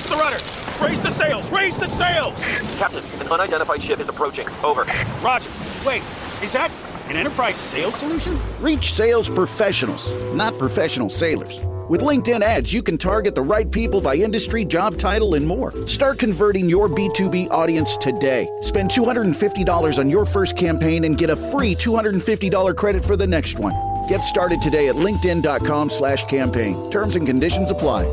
the rudder! Raise the sails! Raise the sails! Captain, an unidentified ship is approaching. Over. Roger. Wait, is that an Enterprise sales solution? Reach sales professionals, not professional sailors. With LinkedIn ads, you can target the right people by industry, job title, and more. Start converting your B2B audience today. Spend $250 on your first campaign and get a free $250 credit for the next one. Get started today at linkedin.com/campaign. Terms and conditions apply.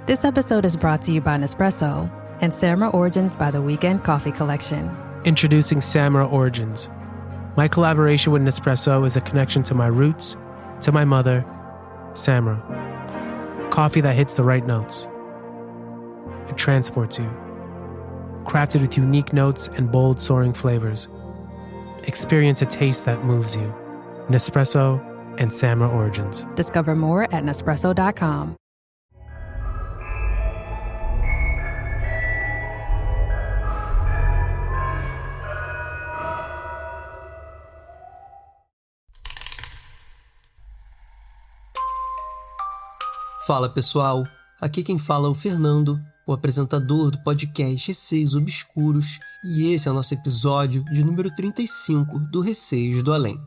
This episode is brought to you by Nespresso and Samra Origins by The Weekend Coffee Collection. Introducing Samra Origins. My collaboration with Nespresso is a connection to my roots, to my mother, Samra. Coffee that hits the right notes. It transports you. Crafted with unique notes and bold, soaring flavors. Experience a taste that moves you. Nespresso and Samra Origins. Discover more at Nespresso.com. Fala pessoal, aqui quem fala é o Fernando, o apresentador do podcast Receios Obscuros, e esse é o nosso episódio de número 35 do Receios do Além.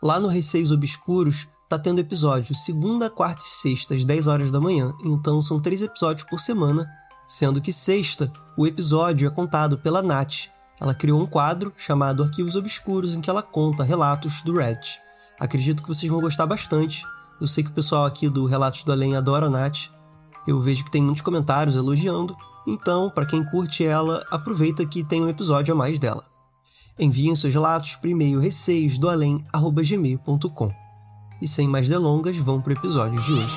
Lá no Receios Obscuros tá tendo episódio segunda, quarta e sexta às 10 horas da manhã, então são 3 episódios por semana, sendo que sexta o episódio é contado pela Nath. Ela criou um quadro chamado Arquivos Obscuros em que ela conta relatos do Reddit. Acredito que vocês vão gostar bastante. Eu sei que o pessoal aqui do Relatos do Além adora a Nath. Eu vejo que tem muitos comentários elogiando. Então, para quem curte ela, aproveita que tem um episódio a mais dela. Enviem seus relatos por e-mail receiosdoalém@gmail.com. E sem mais delongas, vamos pro episódio de hoje.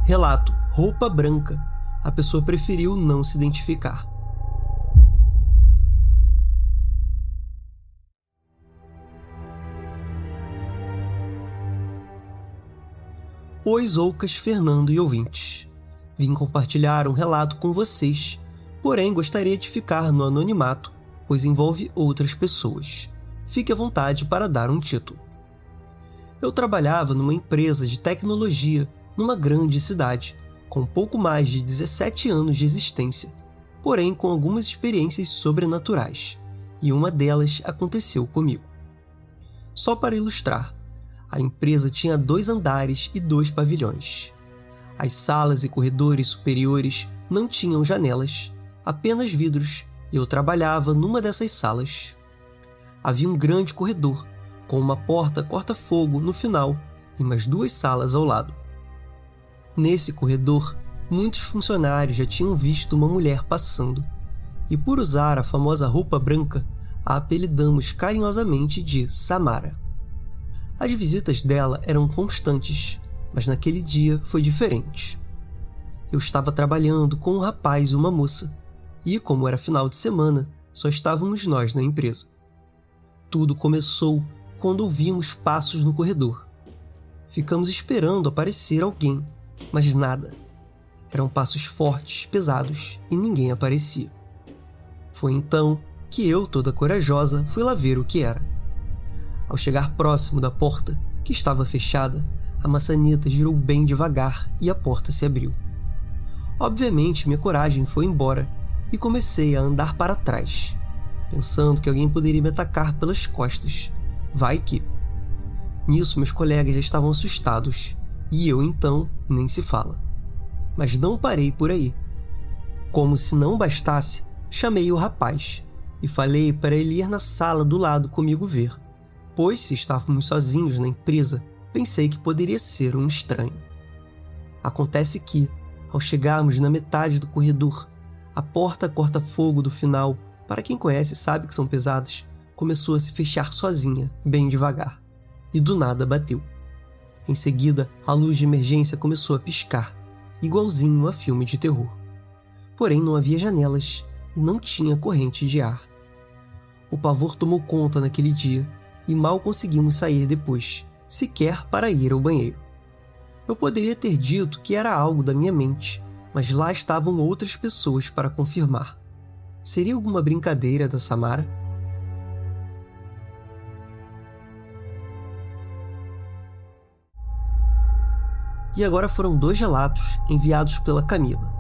Relato: roupa branca. A pessoa preferiu não se identificar. Oi, Zoucas, Fernando e ouvintes. Vim compartilhar um relato com vocês, porém gostaria de ficar no anonimato, pois envolve outras pessoas. Fique à vontade para dar um título. Eu trabalhava numa empresa de tecnologia numa grande cidade, com pouco mais de 17 anos de existência, porém com algumas experiências sobrenaturais, e uma delas aconteceu comigo. Só para ilustrar, a empresa tinha 2 andares e 2 pavilhões. As salas e corredores superiores não tinham janelas, apenas vidros, e eu trabalhava numa dessas salas. Havia um grande corredor, com uma porta corta-fogo no final e mais 2 salas ao lado. Nesse corredor, muitos funcionários já tinham visto uma mulher passando, e por usar a famosa roupa branca, a apelidamos carinhosamente de Samara. As visitas dela eram constantes, mas naquele dia foi diferente. Eu estava trabalhando com um rapaz e uma moça, e como era final de semana, só estávamos nós na empresa. Tudo começou quando ouvimos passos no corredor. Ficamos esperando aparecer alguém, mas nada. Eram passos fortes, pesados, e ninguém aparecia. Foi então que eu, toda corajosa, fui lá ver o que era. Ao chegar próximo da porta, que estava fechada, a maçaneta girou bem devagar e a porta se abriu. Obviamente, minha coragem foi embora e comecei a andar para trás, pensando que alguém poderia me atacar pelas costas. Vai que... Nisso, meus colegas já estavam assustados e eu, então, nem se fala. Mas não parei por aí. Como se não bastasse, chamei o rapaz e falei para ele ir na sala do lado comigo ver, pois se estávamos sozinhos na empresa, pensei que poderia ser um estranho. Acontece que, ao chegarmos na metade do corredor, a porta corta-fogo do final, para quem conhece sabe que são pesadas, começou a se fechar sozinha, bem devagar, e do nada bateu. Em seguida, a luz de emergência começou a piscar, igualzinho a filme de terror. Porém, não havia janelas e não tinha corrente de ar. O pavor tomou conta naquele dia e mal conseguimos sair depois, sequer para ir ao banheiro. Eu poderia ter dito que era algo da minha mente, mas lá estavam outras pessoas para confirmar. Seria alguma brincadeira da Samara? E agora foram 2 relatos enviados pela Camila.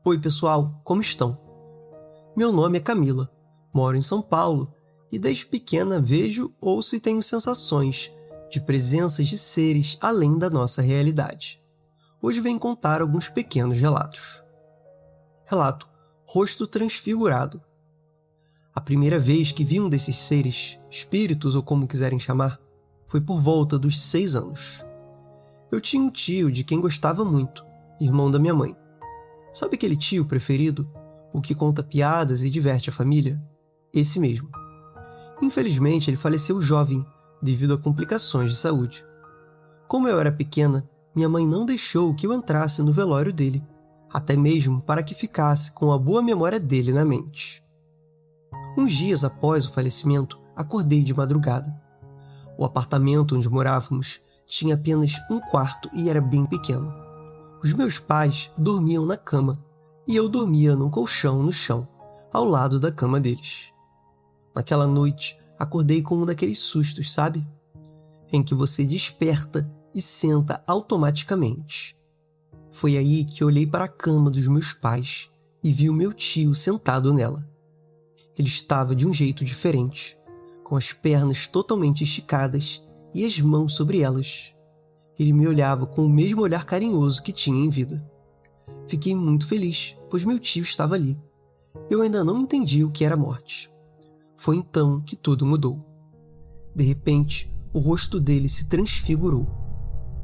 Oi pessoal, como estão? Meu nome é Camila, moro em São Paulo e desde pequena vejo, ouço e tenho sensações de presenças de seres além da nossa realidade. Hoje venho contar alguns pequenos relatos. Relato: rosto transfigurado. A primeira vez que vi um desses seres, espíritos ou como quiserem chamar, foi por volta dos 6 anos. Eu tinha um tio de quem gostava muito, irmão da minha mãe. Sabe aquele tio preferido? O que conta piadas e diverte a família? Esse mesmo. Infelizmente, ele faleceu jovem, devido a complicações de saúde. Como eu era pequena, minha mãe não deixou que eu entrasse no velório dele, até mesmo para que ficasse com a boa memória dele na mente. Uns dias após o falecimento, acordei de madrugada. O apartamento onde morávamos tinha apenas um quarto e era bem pequeno. Os meus pais dormiam na cama e eu dormia num colchão no chão, ao lado da cama deles. Naquela noite, acordei com um daqueles sustos, sabe? Em que você desperta e senta automaticamente. Foi aí que olhei para a cama dos meus pais e vi o meu tio sentado nela. Ele estava de um jeito diferente, com as pernas totalmente esticadas e as mãos sobre elas. Ele me olhava com o mesmo olhar carinhoso que tinha em vida. Fiquei muito feliz, pois meu tio estava ali. Eu ainda não entendi o que era morte. Foi então que tudo mudou. De repente, o rosto dele se transfigurou.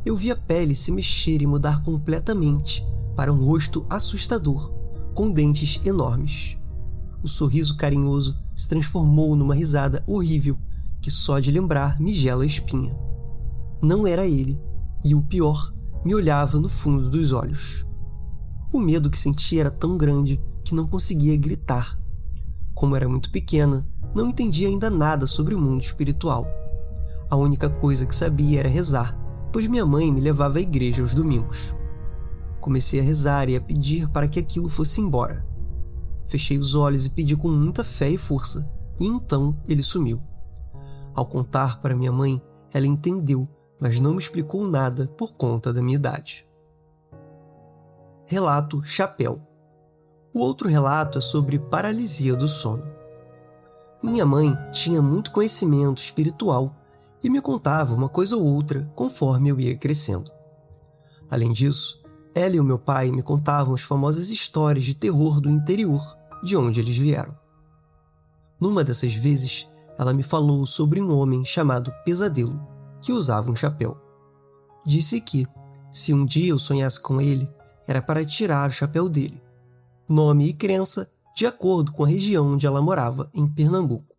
Eu vi a pele se mexer e mudar completamente para um rosto assustador, com dentes enormes. O sorriso carinhoso se transformou numa risada horrível que só de lembrar me gela a espinha. Não era ele, e o pior, me olhava no fundo dos olhos. O medo que sentia era tão grande que não conseguia gritar. Como era muito pequena, não entendia ainda nada sobre o mundo espiritual. A única coisa que sabia era rezar, pois minha mãe me levava à igreja aos domingos. Comecei a rezar e a pedir para que aquilo fosse embora. Fechei os olhos e pedi com muita fé e força, e então ele sumiu. Ao contar para minha mãe, ela entendeu, mas não me explicou nada por conta da minha idade. Relato Chapéu. O outro relato é sobre paralisia do sono. Minha mãe tinha muito conhecimento espiritual e me contava uma coisa ou outra conforme eu ia crescendo. Além disso, ela e o meu pai me contavam as famosas histórias de terror do interior de onde eles vieram. Numa dessas vezes, ela me falou sobre um homem chamado Pesadelo, que usava um chapéu. Disse que, se um dia eu sonhasse com ele, era para tirar o chapéu dele. Nome e crença de acordo com a região onde ela morava, em Pernambuco.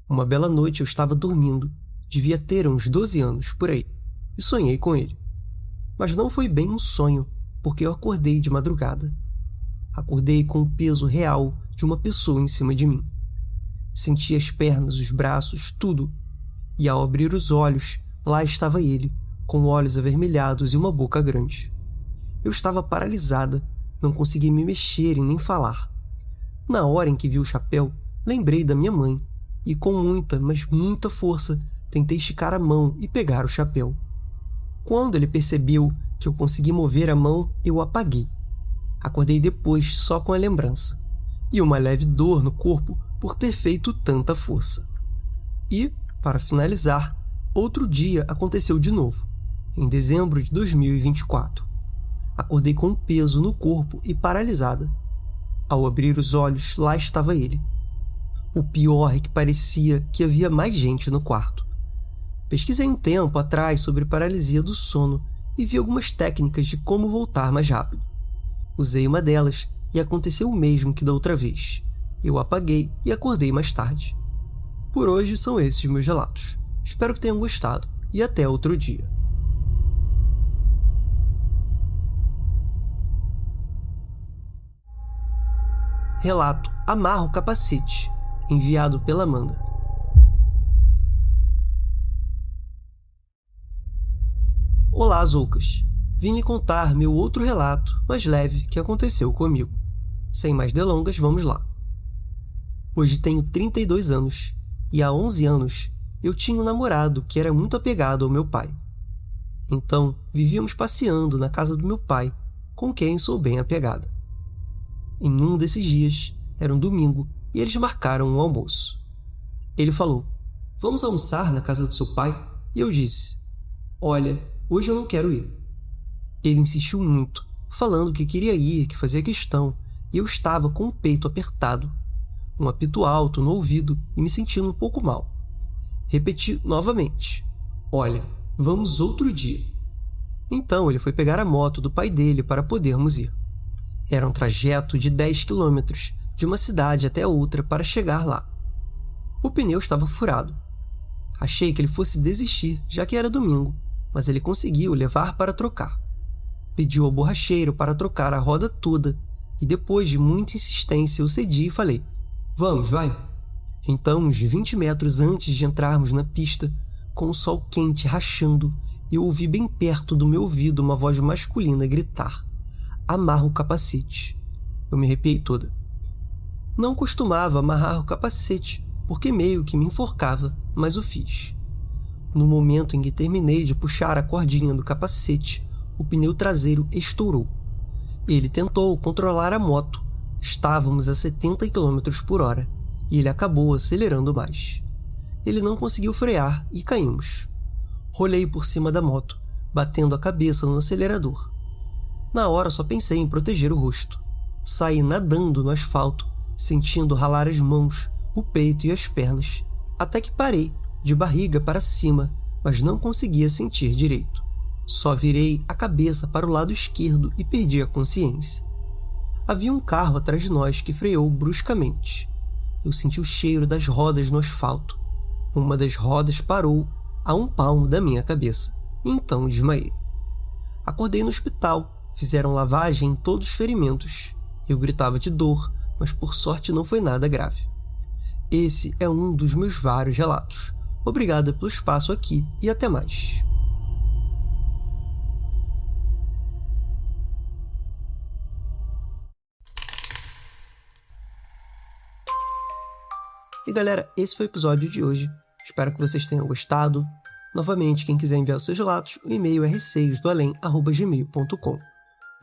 Uma bela noite eu estava dormindo, devia ter uns 12 anos por aí, e sonhei com ele. Mas não foi bem um sonho, porque eu acordei de madrugada. Acordei com o peso real de uma pessoa em cima de mim. Senti as pernas, os braços, tudo. E ao abrir os olhos, lá estava ele, com olhos avermelhados e uma boca grande. Eu estava paralisada, não conseguia me mexer e nem falar. Na hora em que vi o chapéu, lembrei da minha mãe, e com muita, mas muita força, tentei esticar a mão e pegar o chapéu. Quando ele percebeu que eu consegui mover a mão, eu o apaguei. Acordei depois só com a lembrança, e uma leve dor no corpo por ter feito tanta força. E, para finalizar, outro dia aconteceu de novo, em dezembro de 2024. Acordei com um peso no corpo e paralisada. Ao abrir os olhos, lá estava ele. O pior é que parecia que havia mais gente no quarto. Pesquisei um tempo atrás sobre paralisia do sono e vi algumas técnicas de como voltar mais rápido. Usei uma delas e aconteceu o mesmo que da outra vez. Eu apaguei e acordei mais tarde. Por hoje são esses meus relatos. Espero que tenham gostado e até outro dia. Relato Amarra o Capacete, enviado pela Amanda. Olá, Zoucas! Vim lhe contar meu outro relato, mais leve, que aconteceu comigo. Sem mais delongas, vamos lá. Hoje tenho 32 anos e há 11 anos eu tinha um namorado que era muito apegado ao meu pai. Então, vivíamos passeando na casa do meu pai, com quem sou bem apegada. Em um desses dias, era um domingo, e eles marcaram um almoço. Ele falou: "Vamos almoçar na casa do seu pai?" E eu disse: "Olha, hoje eu não quero ir." Ele insistiu muito, falando que queria ir, que fazia questão, e eu estava com o peito apertado, um apito alto no ouvido e me sentindo um pouco mal. Repeti novamente: "Olha, vamos outro dia." Então ele foi pegar a moto do pai dele para podermos ir. Era um trajeto de 10 quilômetros de uma cidade até outra para chegar lá. O pneu estava furado. Achei que ele fosse desistir, já que era domingo, mas ele conseguiu levar para trocar. Pediu ao borracheiro para trocar a roda toda e depois de muita insistência eu cedi e falei: "Vamos, vai." Então, uns 20 metros antes de entrarmos na pista, com o sol quente rachando, eu ouvi bem perto do meu ouvido uma voz masculina gritar: "Amarra o capacete." Eu me arrepiei toda. Não costumava amarrar o capacete, porque meio que me enforcava, mas o fiz. No momento em que terminei de puxar a cordinha do capacete, o pneu traseiro estourou. Ele tentou controlar a moto. Estávamos a 70 km por hora e ele acabou acelerando mais. Ele não conseguiu frear e caímos. Rolei por cima da moto, batendo a cabeça no acelerador. Na hora só pensei em proteger o rosto. Saí nadando no asfalto, sentindo ralar as mãos, o peito e as pernas, até que parei, de barriga para cima, mas não conseguia sentir direito. Só virei a cabeça para o lado esquerdo e perdi a consciência. Havia um carro atrás de nós que freou bruscamente. Eu senti o cheiro das rodas no asfalto. Uma das rodas parou a 1 palmo da minha cabeça, e então desmaiei. Acordei no hospital, fizeram lavagem em todos os ferimentos. Eu gritava de dor, mas por sorte não foi nada grave. Esse é um dos meus vários relatos. Obrigada pelo espaço aqui e até mais. E galera, esse foi o episódio de hoje. Espero que vocês tenham gostado. Novamente, quem quiser enviar os seus relatos, o e-mail é receiosdoalém@gmail.com.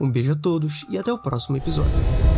Um beijo a todos e até o próximo episódio.